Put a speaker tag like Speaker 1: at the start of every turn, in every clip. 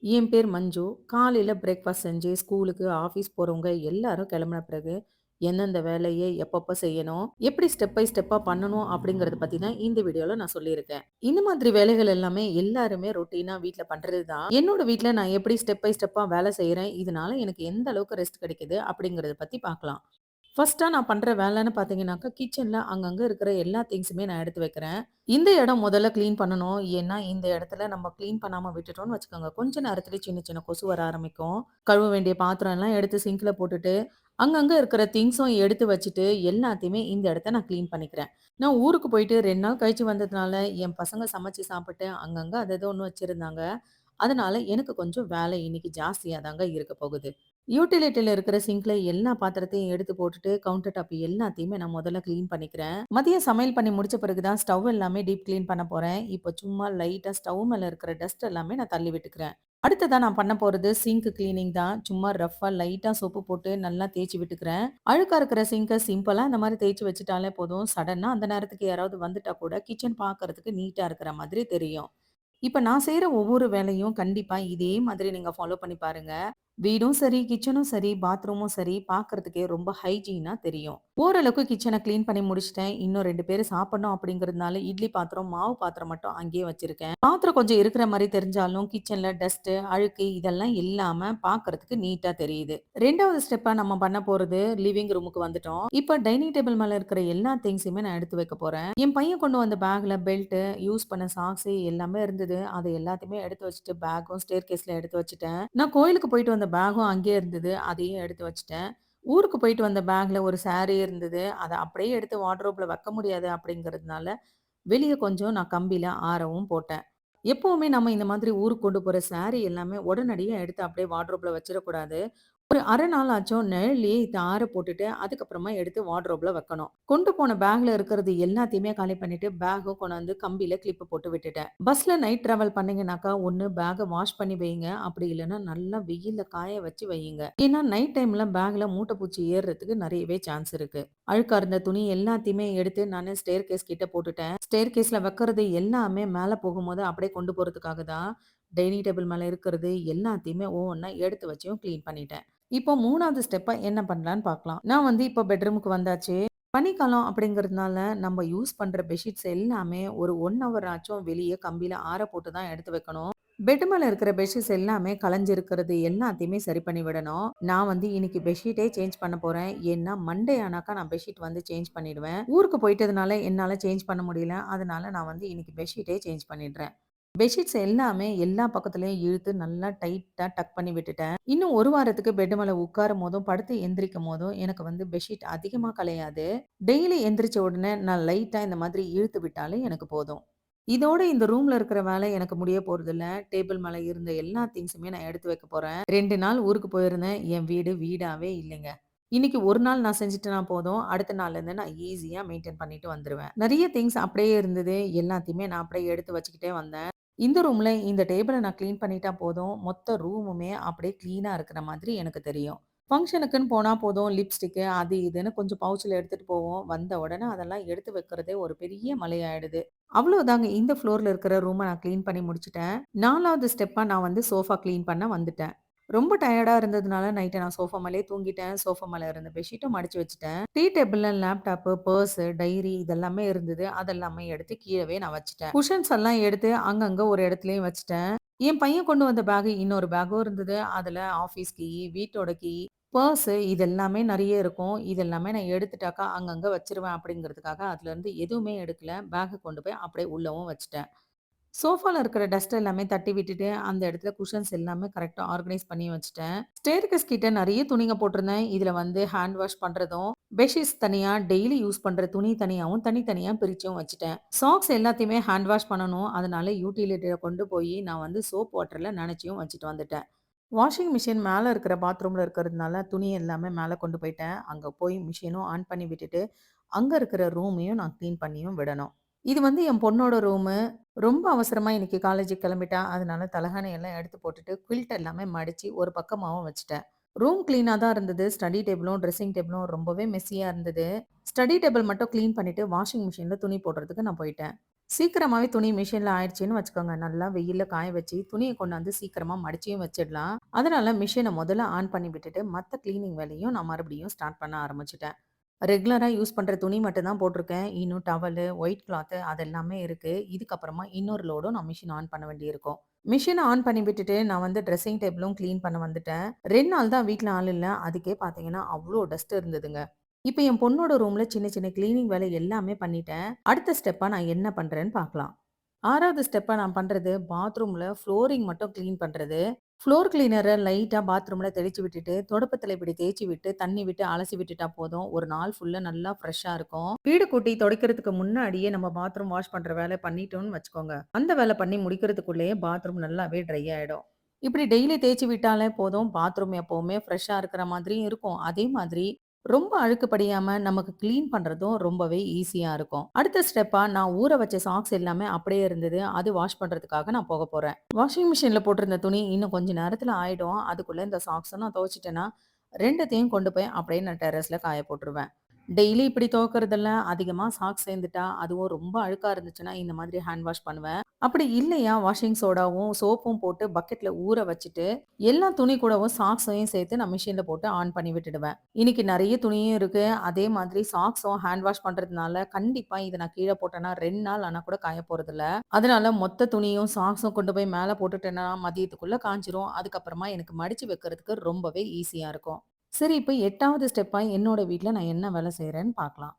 Speaker 1: என் பேர் மஞ்சு. காலையில பிரேக்ஃபாஸ்ட் செஞ்சு ஸ்கூலுக்கு, ஆஃபீஸ் போறவங்க எல்லாரும் கிளம்புன பிறகு, எந்தெந்த வேலைய எப்பப்ப செய்யணும், எப்படி ஸ்டெப் பை ஸ்டெப்பா பண்ணணும் அப்படிங்கிறத பத்தி தான் இந்த வீடியோல நான் சொல்லியிருக்கேன். இந்த மாதிரி வேலைகள் எல்லாமே எல்லாருமே ரொட்டீனா வீட்ல பண்றது தான். என்னோட வீட்ல நான் எப்படி ஸ்டெப் பை ஸ்டெப்பா வேலை செய்றேன், இதனால எனக்கு எந்த அளவுக்கு ரெஸ்ட் கிடைக்குது அப்படிங்கிறத பத்தி பார்க்கலாம். ஃபர்ஸ்ட்டா நான் பண்ற வேலைன்னு பார்த்தீங்கன்னாக்கா, கிச்சன்ல அங்கங்க இருக்கிற எல்லா திங்ஸுமே நான் எடுத்து வைக்கிறேன். இந்த இடம் முதல்ல கிளீன் பண்ணணும். ஏன்னா, இந்த இடத்துல நம்ம கிளீன் பண்ணாம விட்டுட்டோம்னு வச்சுக்கோங்க, கொஞ்ச நேரத்திலேயே சின்ன சின்ன கொசு வர ஆரம்பிக்கும். கழுவ வேண்டிய பாத்திரம் எல்லாம் எடுத்து சிங்க்ல போட்டுட்டு, அங்கங்க இருக்கிற திங்ஸும் எடுத்து வச்சுட்டு, எல்லாத்தையுமே இந்த இடத்த நான் கிளீன் பண்ணிக்கிறேன். நான் ஊருக்கு போயிட்டு 2 நாள் கழிச்சு வந்ததுனால, என் பசங்க சமைச்சு சாப்பிட்டு, அங்கங்க அது ஏதோ ஒண்ணு வச்சிருந்தாங்க. அதனால எனக்கு கொஞ்சம் வேலை இன்னைக்கு ஜாஸ்தியா தாங்க இருக்க போகுது. யூட்டிலிட்டில இருக்கிற சிங்க்ல எல்லா பாத்திரத்தையும் எடுத்து போட்டுட்டு, கவுண்டர் டாப் எல்லாத்தையுமே நான் முதல்ல கிளீன் பண்ணிக்கிறேன். மதியம் சமையல் பண்ணி முடிச்ச பிறகு தான் ஸ்டவ் எல்லாமே டீப் கிளீன் பண்ண போறேன். இப்போ சும்மா லைட்டா ஸ்டவ் மேல இருக்கிற டஸ்ட் எல்லாமே நான் தள்ளி விட்டுக்கிறேன். அடுத்ததா நான் பண்ண போறது சிங்க் கிளீனிங் தான். சும்மா ரஃப்பா லைட்டா சோப்பு போட்டு நல்லா தேய்ச்சு விட்டுக்கிறேன். அழுக்கா இருக்கிற சிங்க சிம்பிளா இந்த மாதிரி தேய்ச்சு வச்சுட்டாலே போதும். சடனா அந்த நேரத்துக்கு யாராவது வந்துட்டா கூட கிச்சன் பார்க்கறதுக்கு நீட்டா இருக்கிற மாதிரி தெரியும். இப்ப நான் செய்ற ஒவ்வொரு வேலையும் கண்டிப்பா இதே மாதிரி நீங்க ஃபாலோ பண்ணி பாருங்க. வீடும் சரி, கிச்சனும் சரி, பாத்ரூமும் சரி பார்க்கறதுக்கே ரொம்ப ஹைஜீனா தெரியும். ஓரளவுக்கு கிச்சன கிளீன் பண்ணி முடிச்சுட்டேன். இன்னும் 2 பேரு சாப்பிடணும் அப்படிங்கிறதுனால இட்லி பாத்திரம், மாவு பாத்திரம் மட்டும் அங்கேயே வச்சிருக்கேன். பாத்திரம் கொஞ்சம் இருக்கிற மாரி தெரிஞ்சாலும் கிச்சன்ல டஸ்ட், அழுக்கு இதெல்லாம் இல்லாம பார்க்கறதுக்கு நீட்டா தெரியுது. 2வது ஸ்டெப்பா நம்ம பண்ண போறது லிவிங் ரூமுக்கு வந்துட்டோம். இப்ப டைனிங் டேபிள் மேல இருக்கிற எல்லா திங்ஸுமே நான் எடுத்து வைக்க போறேன். என் பையன் கொண்டு வந்த பேக்ல பெல்ட், யூஸ் பண்ண சாக்ஸ் எல்லாமே இருந்தது. அது எல்லாத்தையுமே எடுத்து வச்சுட்டு பேக்கும் ஸ்டேர்கேஸ்ல எடுத்து வச்சுட்டேன். நான் கோயிலுக்கு போயிட்டு வந்த பேக்கும் அங்கேயே இருந்தது. அதையும் எடுத்து வச்சுட்டேன். ஊருக்கு போயிட்டு வந்த பேக்ல ஒரு சாரி இருந்தது. அத அப்படியே எடுத்து வார்ட்ரோப்ல வைக்க முடியாது அப்படிங்கிறதுனால, வெளிய கொஞ்சம் நான் கம்பியில ஆரவும் போட்டேன். எப்பவுமே நம்ம இந்த மாதிரி ஊருக்கு கொண்டு போற சாரி எல்லாமே உடனடியா எடுத்து அப்படியே வார்ட்ரோப்ல வச்சிடக்கூடாது. ஒரு 1/2 நாள் ஆச்சும் நிழல்லயே இத ஆற போட்டுட்டு, அதுக்கப்புறமா எடுத்து வார்ட்ரோப்ல வைக்கணும். கொண்டு போன பேக்ல இருக்கிறது எல்லாத்தையுமே காலி பண்ணிட்டு, பேக்கும் கொண்டாந்து கம்பியில கிளிப் போட்டு விட்டுட்டேன். பஸ்ல நைட் டிராவல் பண்ணீங்கனாக்கா, ஒண்ணு பேக்க வாஷ் பண்ணி வையுங்க. அப்படி இல்லன்னா நல்லா வெயில்ல காய வச்சு வையுங்க. ஏன்னா நைட் டைம்ல பேக்ல மூட்டை பூச்சி ஏறுறதுக்கு நெறையவே சான்ஸ் இருக்கு. அழுக்கா இருந்த துணி எல்லாத்தையுமே எடுத்து நானு ஸ்டேர்கேஸ் கிட்ட போட்டுட்டேன். ஸ்டேர்கேஸ்ல வைக்கிறது எல்லாமே மேல போகும்போது அப்படியே கொண்டு போறதுக்காக தான், டைனிங் டேபிள் மேல இருக்கிறது எல்லாத்தையுமே ஒவ்வொன்னா எடுத்து வச்சும் கிளீன் பண்ணிட்டேன். இப்போ 3வது ஸ்டெப்பா என்ன பண்ணலான்னு பார்க்கலாம். நான் வந்து இப்போ பெட்ரூமுக்கு வந்தாச்சு. பனிக்காலம் அப்படிங்கிறதுனால நம்ம யூஸ் பண்ற பெட்ஷீட்ஸ் எல்லாமே ஒரு 1 ஹவர் ஆச்சும் வெளிய கம்பியில ஆற போட்டு தான் எடுத்து வைக்கணும். பெட் மேல இருக்கிற பெட்ஷீட்ஸ் எல்லாமே கலஞ்சிருக்கிறது எல்லாத்தையுமே சரி பண்ணி விடணும். நான் வந்து இன்னைக்கு பெட்ஷீட்டே சேஞ்ச் பண்ண போறேன். ஏன்னா மண்டே ஆனாக்கா நான் பெட்ஷீட் வந்து சேஞ்ச் பண்ணிடுவேன். ஊருக்கு போயிட்டதுனால என்னால சேஞ்ச் பண்ண முடியல. அதனால நான் வந்து இன்னைக்கு பெட்ஷீட்டே சேஞ்ச் பண்ணிடுறேன். பெட்ஷீட்ஸ் எல்லாமே எல்லா பக்கத்துலயும் இழுத்து நல்லா டைட்டா டக் பண்ணி விட்டுட்டேன். இன்னும் 1 வாரத்துக்கு பெட் மேல உட்காரும்போதும், படுத்து எந்திரிக்கும்போதும் எனக்கு வந்து பெட்ஷீட் அதிகமா கலையாது. டெய்லி எந்திரிச்ச உடனே நான் லைட்டா இந்த மாதிரி இழுத்து விட்டாலே எனக்கு போதும். இதோட இந்த ரூம்ல இருக்கிற வேலை எனக்கு முடிய போறதில்ல. டேபிள் மேல இருந்த எல்லா திங்ஸுமே நான் எடுத்து வைக்க போறேன். 2 நாள் ஊருக்கு போயிருந்தேன். என் வீடு வீடாவே இல்லைங்க. இன்னைக்கு ஒரு நாள் நான் செஞ்சுட்டேனா போதும். அடுத்த நாள்லேருந்து நான் ஈஸியா மெயின்டெயின் பண்ணிட்டு வந்துருவேன். நெறைய திங்ஸ் அப்படியே இருந்தது. எல்லாத்தையுமே நான் அப்படியே எடுத்து வச்சுக்கிட்டே வந்தேன். இந்த ரூம்ல இந்த டேபிள நான் கிளீன் பண்ணிட்டா போதும். மொத்த ரூமுமே அப்படியே கிளீனா இருக்கிற மாதிரி எனக்கு தெரியும். ஃபங்ஷனுக்குன்னு போனா போதும், லிப்ஸ்டிக்கு அது இதுன்னு கொஞ்சம் பவுச்ல எடுத்துட்டு போவோம். வந்த உடனே அதெல்லாம் எடுத்து வைக்கிறதே ஒரு பெரிய மலையாயிடுது. அவ்வளோதாங்க. இந்த ஃப்ளோர்ல இருக்கிற ரூம நான் கிளீன் பண்ணி முடிச்சுட்டேன். 4வது ஸ்டெப்பா நான் வந்து சோஃபா கிளீன் பண்ண வந்துட்டேன். ரொம்ப டயர்டா இருந்ததுனால நைட்டு நான் சோஃபா மேலயே தூங்கிட்டேன். சோஃபா மேல இருந்த பெட்ஷீட்டும் மடிச்சு வச்சுட்டேன். டீ டேபிள்ல லேப்டாப்பு, பர்ஸு, டைரி இதெல்லாமே இருந்தது. அதெல்லாமே எடுத்து கீழவே நான் வச்சுட்டேன். குஷன்ஸ் எல்லாம் எடுத்து அங்கங்க ஒரு இடத்துலயும் வச்சுட்டேன். என் பையன் கொண்டு வந்த பேக் இன்னொரு பேக்கும் இருந்தது. அதுல ஆஃபீஸ் கீ, வீட்டோட கீ, பர்ஸு இது எல்லாமே நெறைய இருக்கும். இது எல்லாமே நான் எடுத்துட்டாக்கா அங்கங்க வச்சுருவேன் அப்படிங்கிறதுக்காக அதுலருந்து எதுவுமே எடுக்கல. பேக்க கொண்டு போய் அப்படியே உள்ளவும் வச்சுட்டேன். சோஃபால இருக்கிற டஸ்ட் எல்லாமே தட்டி விட்டுட்டு, அந்த இடத்துல குஷன்ஸ் எல்லாமே கரெக்ட்டா ஆர்கனைஸ் பண்ணி வச்சுட்டேன். ஸ்டேர்கேஸ் கிட்ட நெறைய துணிங்க போட்டிருந்தேன். இதுல வந்து ஹேண்ட் வாஷ் பண்றதும், பெட்ஷீட்ஸ் தனியா, டெய்லி யூஸ் பண்ற துணி தனியாவும், தனித்தனியா பிரிச்சும் வச்சுட்டேன். சாக்ஸ் எல்லாத்தையுமே ஹேண்ட் வாஷ் பண்ணணும். அதனால யூட்டிலிட்டில கொண்டு போயி நான் வந்து சோப் வாட்டர்ல நனைச்சியும் வச்சுட்டு வந்துட்டேன். வாஷிங் மிஷின் மேல இருக்கிற பாத்ரூம்ல இருக்கிறதுனால, துணி எல்லாமே மேல கொண்டு போயிட்டேன். அங்க போய் மிஷினும் ஆன் பண்ணி விட்டுட்டு, அங்க இருக்கிற ரூமையும் நான் கிளீன் பண்ணியும் விடணும். இது வந்து என் பொண்ணோட ரூமு. ரொம்ப அவசரமா இன்னைக்கு காலேஜுக்கு கிளம்பிட்டா. அதனால தலகாணி எல்லாம் எடுத்து போட்டுட்டு, குவில்ட் எல்லாமே மடிச்சு ஒரு பக்கமாவும் வச்சுட்டேன். ரூம் கிளீனா தான் இருந்தது. ஸ்டடி டேபிளும், ட்ரெஸ்ஸிங் டேபிளும் ரொம்பவே மெஸ்ஸியா இருந்தது. ஸ்டடி டேபிள் மட்டும் கிளீன் பண்ணிட்டு, வாஷிங் மிஷின்ல துணி போடுறதுக்கு நான் போயிட்டேன். சீக்கிரமாவே துணி மிஷின்ல ஆயிடுச்சுன்னு வச்சுக்கோங்க. நல்லா வெயில்ல காய வச்சு, துணிய கொண்டாந்து சீக்கிரமா மடிச்சியும் வச்சிடலாம். அதனால மிஷின முதல்ல ஆன் பண்ணி விட்டுட்டு, மத்த கிளீனிங் வேலையும் நான் மறுபடியும் ஸ்டார்ட் பண்ண ஆரம்பிச்சுட்டேன். ரெகுலரா யூஸ் பண்ற துணி மட்டும் தான் போட்டிருக்கேன். இன்னும் டவலு, ஒயிட் கிளாத்து அது எல்லாமே இருக்கு. இதுக்கப்புறமா இன்னொரு லோடும் நான் மிஷின் ஆன் பண்ண வேண்டியிருக்கும். மிஷின ஆன் பண்ணி விட்டுட்டு, நான் வந்து ட்ரெஸ்ஸிங் டேபிளும் கிளீன் பண்ண வந்துட்டேன். 2 நாள் தான் வீட்ல ஆள் இல்ல. அதுக்கே பார்த்தீங்கன்னா, அவ்ளோ டஸ்ட் இருந்ததுங்க. இப்ப என் பொண்ணோட ரூம்ல சின்ன சின்ன கிளீனிங் வேலை எல்லாமே பண்ணிட்டேன். அடுத்த ஸ்டெப்பா நான் என்ன பண்றேன்னு பார்க்கலாம். 6வது ஸ்டெப்பா நான் பண்றது பாத்ரூம்ல ஃப்ளோரிங் மட்டும் கிளீன் பண்றது. ஃப்ளோர் கிளீனர லைட்டா பாத்ரூம்ல தெளிச்சு விட்டுட்டு, துடைப்பத்துல இப்படி தேய்ச்சு விட்டு, தண்ணி விட்டு அலசி விட்டுட்டா போதும். ஒரு நாள் ஃபுல்லா நல்லா ஃப்ரெஷ்ஷா இருக்கும். வீடு கூட்டி துடைக்கிறதுக்கு முன்னாடியே நம்ம பாத்ரூம் வாஷ் பண்ற வேலை பண்ணிட்டோம்னு வச்சுக்கோங்க. அந்த வேலை பண்ணி முடிக்கிறதுக்குள்ளேயே பாத்ரூம் நல்லாவே ட்ரை ஆயிடும். இப்படி டெய்லி தேய்ச்சு விட்டாலே போதும். பாத்ரூம் எப்பவுமே ஃப்ரெஷ்ஷா இருக்கிற மாதிரியும் இருக்கும். அதே மாதிரி ரொம்ப அழுக்கு படியாம நமக்கு கிளீன் பண்றதும் ரொம்பவே ஈஸியா இருக்கும். அடுத்த ஸ்டெப்பா நான் ஊற வச்ச சாக்ஸ் எல்லாமே அப்படியே இருந்தது. அது வாஷ் பண்றதுக்காக நான் போக போறேன். வாஷிங் மிஷின்ல போட்டிருந்த துணி இன்னும் கொஞ்ச நேரத்துல ஆயிடும். அதுக்குள்ள இந்த சாக்ஸ நான் துவைச்சுட்டேன்னா, 2த்தையும் கொண்டு போய் அப்படியே நான் டெர்ரஸ்ல காய போட்டுருவேன். டெய்லி இப்படி துவைக்கிறதுல அதிகமா சாக்ஸ் சேர்ந்துட்டா, அதுவும் ரொம்ப அழுக்கா இருந்துச்சுன்னா, இந்த மாதிரி ஹேண்ட் வாஷ் பண்ணுவேன். அப்படி இல்லையா, வாஷிங் சோடாவும், சோப்பும் போட்டு பக்கெட்ல ஊற வச்சுட்டு, எல்லா துணி கூடவும் சாக்ஸையும் சேர்த்து நான் மிஷின்ல போட்டு ஆன் பண்ணி விட்டுடுவேன். இன்னைக்கு நெறைய துணியும் இருக்கு. அதே மாதிரி சாக்ஸும் ஹேண்ட் வாஷ் பண்றதுனால, கண்டிப்பா இத நான் கீழ போட்டேன்னா 2 நாள் ஆனா கூட காய போறதில்ல. அதனால மொத்த துணியும், சாக்ஸும் கொண்டு போய் மேல போட்டுட்டேன்னா, மதியத்துக்குள்ள காய்ஞ்சிரும். அதுக்கப்புறமா எனக்கு மடிச்சு வைக்கிறதுக்கு ரொம்பவே ஈஸியா இருக்கும். சரி, இப்ப 8வது ஸ்டெப்பா என்னோட வீட்ல நான் என்ன வேலை செய்றேன்னு பார்க்கலாம்.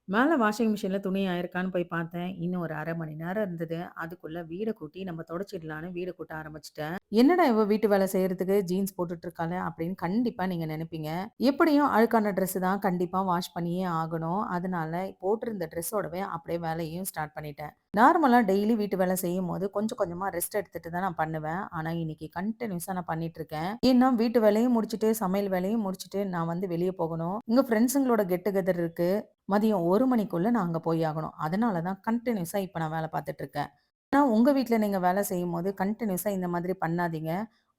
Speaker 1: மேல வாஷிங் மிஷின்ல துணி ஆயிருக்கான்னு போய் பார்த்தேன். இன்னும் ஒரு 1/2 மணி நேரம் இருந்தது. அதுக்குள்ள வீட கூட்டி நம்ம தொடச்சிடலான்னு வீட கூட்ட ஆரம்பிச்சுட்டேன். என்னடா இவ வீட்டு வேலை செய்றதுக்கு ஜீன்ஸ் போட்டுட்டு இருக்காளே அப்படின்னு கண்டிப்பா நீங்க நெனைப்பீங்க. எப்படியும் அழுக்கான ட்ரெஸ் தான் கண்டிப்பா வாஷ் பண்ணியே ஆகணும். அதனால போட்டிருந்த ட்ரெஸ்ஸோடவே அப்படியே வேலையும் ஸ்டார்ட் பண்ணிட்டேன். நார்மலா டெய்லி வீட்டு வேலை செய்யும்போது கொஞ்சம் கொஞ்சமா ரெஸ்ட் எடுத்துட்டு தான் நான் பண்ணுவேன். ஆனா இன்னைக்கு கன்டினியூஸா நான் பண்ணிட்டு இருக்கேன். ஏன்னா வீட்டு வேலையும் முடிச்சுட்டு, சமையல் வேலையும் முடிச்சுட்டு நான் வந்து வெளிய போகணும். இங்க ஃப்ரெண்ட்ஸுங்களோட கெட் டுகெதர் இருக்கு. மதியம் 1 மணிக்குள்ள நான் அங்க போய் ஆகணும். அதனால தான் கன்டினியூஸா இப்ப நான் வேலை பார்த்துட்டு இருக்கேன். ஆனா உங்க வீட்ல நீங்க வேலை செய்யும்போது கன்டினியூஸா இந்த மாதிரி பண்ணாதீங்க.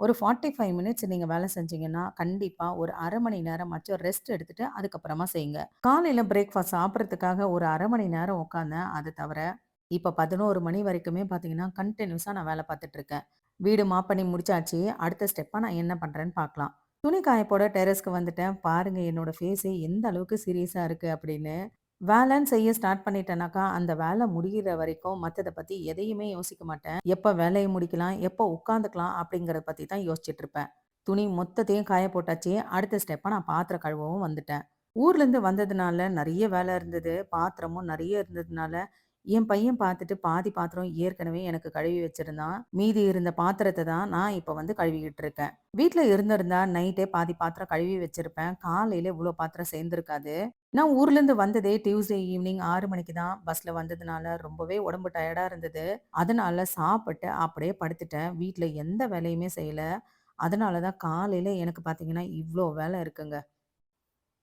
Speaker 1: ஒரு 45 மினிட்ஸ் நீங்க வேலை செஞ்சீங்கன்னா, கண்டிப்பா ஒரு 1/2 மணி நேரமாச்சும் ரெஸ்ட் எடுத்துட்டு அதுக்கப்புறமா செய்யுங்க. காலையில பிரேக்ஃபாஸ்ட் சாப்பிடுறதுக்காக ஒரு 1/2 மணி நேரம் உட்கார்ந்தேன். அது தவிர இப்ப 11 மணி வரைக்குமே பார்த்தீங்கன்னா, கன்டினியூஸா நான் வேலை பார்த்துட்டு இருக்கேன். வீடு மாப் பண்ணி முடிச்சாச்சு. அடுத்த ஸ்டெப்பா நான் என்ன பண்றேன்னு பார்க்கலாம். துணி காய போட டெர்ரஸ்க்கு வந்துட்டேன். பாருங்க என்னோட ஃபேஸே எந்த அளவுக்கு சீரியஸா இருக்கு அப்படின்னு. வேலைன்னு செய்ய ஸ்டார்ட் பண்ணிட்டேனாக்கா, அந்த வேலை முடியிற வரைக்கும் மத்தத பத்தி எதையுமே யோசிக்க மாட்டேன். எப்ப வேலைய முடிக்கலாம், எப்ப உட்காந்துக்கலாம் அப்படிங்கிறத பத்தி தான் யோசிச்சுட்டு இருப்பேன். துணி மொத்தத்தையும் காய போட்டாச்சு. அடுத்த ஸ்டெப்பா நான் பாத்திரம் கழுவவும் வந்துட்டேன். ஊர்லேருந்து வந்ததுனால நெறைய வேலை இருந்தது. பாத்திரமும் நெறைய இருந்ததுனால, என் பையன் பார்த்துட்டு பாதி பாத்திரம் ஏற்கனவே எனக்கு கழுவி வச்சிருந்தான். மீதி இருந்த பாத்திரத்த தான் நான் இப்ப வந்து கழுவிக்கிட்டு இருக்கேன். வீட்ல இருந்திருந்தா நைட்டே பாதி பாத்திரம் கழுவி வச்சிருப்பேன். காலையில இவ்ளோ பாத்திரம் சேர்ந்திருக்காது. நான் ஊர்லேருந்து வந்ததே டியூஸ்டே ஈவினிங் 6 மணிக்கு தான். பஸ்ல வந்ததுனால ரொம்பவே உடம்பு டயர்டா இருந்தது. அதனால சாப்பிட்டு அப்படியே படுத்துட்டேன். வீட்ல எந்த வேலையுமே செய்யல. அதனால தான் காலையில எனக்கு பார்த்தீங்கன்னா, இவ்ளோ வேலை இருக்குங்க.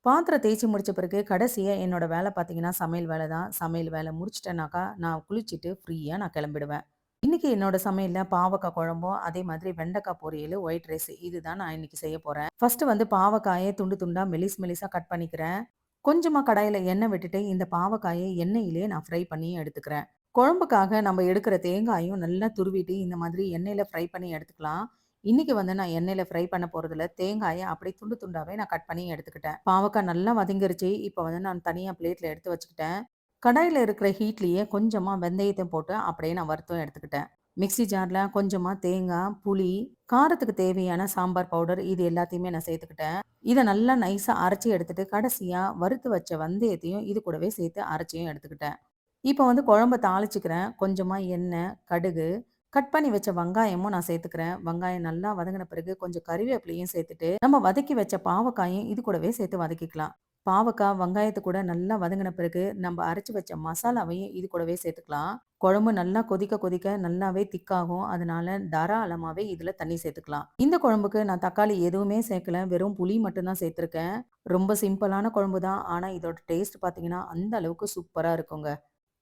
Speaker 1: பாத்திரம் தேய்ச்சு முடிச்ச பிறகு கடைசியா என்னோட வேலை பார்த்தீங்கன்னா, சமையல் வேலை தான். சமையல் வேலை முடிச்சுட்டேனாக்கா, நான் குளிச்சுட்டு ஃப்ரீயா நான் கிளம்பிடுவேன். இன்னைக்கு என்னோட சமையல்ல பாவக்காய் குழம்பும், அதே மாதிரி வெண்டைக்காய் பொரியலு, ஒயிட் ரைஸ் இதுதான் நான் இன்னைக்கு செய்ய போறேன். ஃபர்ஸ்ட் வந்து பாவக்காய துண்டு துண்டா மெலிசா கட் பண்ணிக்கிறேன். கொஞ்சமா கடாயில எண்ணெய் விட்டுட்டு, இந்த பாவக்காய எண்ணெயிலேயே நான் ஃப்ரை பண்ணி எடுத்துக்கிறேன். குழம்புக்காக நம்ம எடுக்கிற தேங்காயும் நல்லா துருவிட்டு, இந்த மாதிரி எண்ணெயில ஃப்ரை பண்ணி எடுத்துக்கலாம். இன்னைக்கு வந்து நான் எண்ணெயில ஃப்ரை பண்ண போறதில்ல. தேங்காய அப்படியே துண்டு துண்டாவே நான் கட் பண்ணி எடுத்துக்கிட்டேன். பாவக்காய் நல்லா வதங்கிருச்சு. இப்ப வந்து நான் தனியா பிளேட்ல எடுத்து வச்சுக்கிட்டேன். கடாயில இருக்கிற ஹீட்லயே கொஞ்சமா வெந்தயத்த போட்டு அப்படியே நான் வறுத்தும் எடுத்துக்கிட்டேன். மிக்ஸி ஜார்ல கொஞ்சமா தேங்காய், புளி, காரத்துக்கு தேவையான சாம்பார் பவுடர் இது எல்லாத்தையுமே நான் சேர்த்துக்கிட்டேன். இத நல்லா நைஸா அரைச்சு எடுத்துட்டு, கடைசியா வறுத்து வச்ச வெந்தயத்தையும் இது கூடவே சேர்த்து அரைச்சியும் எடுத்துக்கிட்டேன். இப்ப வந்து குழம்ப தாளிச்சுக்கிறேன். கொஞ்சமா எண்ணெய், கடுகு, கட் பண்ணி வச்ச வெங்காயமும் நான் சேர்த்துக்கிறேன். வெங்காயம் நல்லா வதங்கின பிறகு கொஞ்சம் கறிவேப்பிலையும் சேர்த்துட்டு, நம்ம வதக்கி வச்ச பாவக்காயும் இது கூடவே சேர்த்து வதக்கிக்கலாம். பாவக்காய், வெங்காயத்து கூட நல்லா வதங்கின பிறகு, நம்ம அரைச்சு வச்ச மசாலாவையும் இது கூடவே சேர்த்துக்கலாம். குழம்பு நல்லா கொதிக்க கொதிக்க நல்லாவே திக்காகும். அதனால தாராளமாவே இதுல தண்ணி சேர்த்துக்கலாம். இந்த குழம்புக்கு நான் தக்காளி எதுவுமே சேர்க்கல. வெறும் புளி மட்டும் தான் சேர்த்துருக்கேன். ரொம்ப சிம்பிளான குழம்பு தான். ஆனா இதோட டேஸ்ட் பார்த்தீங்கன்னா, அந்த அளவுக்கு சூப்பரா இருக்குங்க.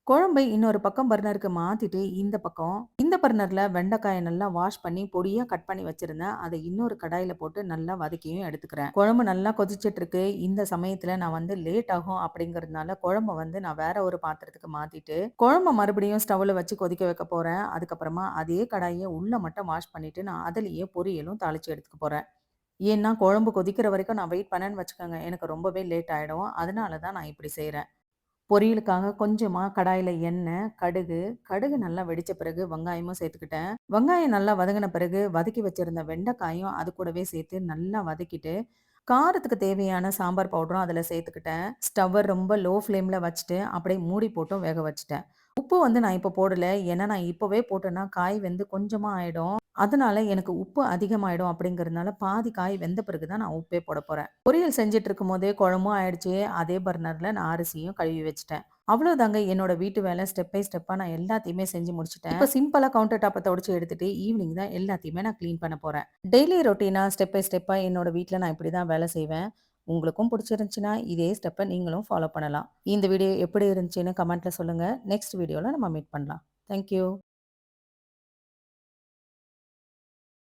Speaker 1: குழம்பை இன்னொரு பக்கம் பர்னருக்கு மாத்திட்டு, இந்த பர்னர்ல வெண்டைக்காய நல்லா வாஷ் பண்ணி பொடியா கட் பண்ணி வச்சிருந்தேன். அத இன்னொரு கடாயில போட்டு நல்லா வதக்கியும் எடுத்துக்கிறேன். குழம்பு நல்லா கொதிச்சிட்டு இருக்கு. இந்த சமயத்துல நான் லேட் ஆகும் அப்படிங்கிறதுனால குழம்ப நான் வேற ஒரு பாத்திரத்துக்கு மாத்திட்டு, குழம்ப மறுபடியும் ஸ்டவ்ல வச்சு கொதிக்க வைக்க போறேன். அதுக்கப்புறமா அதே கடாய உள்ள மட்டும் வாஷ் பண்ணிட்டு, நான் அதிலேயே பொரியலும் தாளிச்சு எடுத்துக்க போறேன். ஏன்னா, குழம்பு கொதிக்கிற வரைக்கும் நான் வெயிட் பண்ணேன்னு வச்சுக்கோங்க, எனக்கு ரொம்பவே லேட் ஆயிடும். அதனால தான் நான் இப்படி செய்றேன். பொரியலுக்காக கொஞ்சமா கடாயில எண்ணெய், கடுகு நல்லா வெடிச்ச பிறகு வெங்காயமும் சேர்த்துக்கிட்டேன். வெங்காயம் நல்லா வதங்கின பிறகு வதக்கி வச்சிருந்த வெண்டைக்காயும் அது கூடவே சேர்த்து நல்லா வதக்கிட்டு, காரத்துக்கு தேவையான சாம்பார் பவுடரும் அதில சேர்த்துக்கிட்டேன். ஸ்டவ்வ ரொம்ப லோ ஃப்ளேம்ல வச்சுட்டு, அப்படியே மூடி போட்டும் வேக வச்சுட்டேன். உப்பு நான் இப்ப போடல. ஏன்னா நான் இப்பவே போட்டேன்னா காய் வெந்து கொஞ்சமா ஆயிடும். அதனால எனக்கு உப்பு அதிகமாயிடும் அப்படிங்கிறதுனால பாதி காய் வெந்த பிறகு தான் நான் உப்பே போடப் போறேன். பொரியல் செஞ்சுட்டு இருக்கும்போதே குழம்பும் ஆயிடுச்சு. அதே பர்னர்ல நான் அரிசியும் கழுவி வச்சுட்டேன். அவ்வளோதாங்க என்னோட வீட்டு வேலை ஸ்டெப் பை ஸ்டெப்பா நான் எல்லாத்தையுமே செஞ்சு முடிச்சுட்டேன். இப்ப சிம்பிளா கவுண்டர் டாப்ப தொடச்சு எடுத்துட்டு ஈவினிங் தான் எல்லாத்தையுமே நான் கிளீன் பண்ண போறேன். டெய்லி ரொட்டீனா ஸ்டெப் பை ஸ்டெப்பா என்னோட வீட்ல நான் இப்படி தான் வேலை செய்வேன். உங்களுக்கும் பிடிச்சிருந்துச்சுன்னா இதே ஸ்டெப்ப நீங்களும் ஃபாலோ பண்ணலாம். இந்த வீடியோ எப்படி இருந்துச்சுன்னு கமெண்ட்ல சொல்லுங்க. நெக்ஸ்ட் வீடியோல நம்ம மீட் பண்ணலாம். Thank you.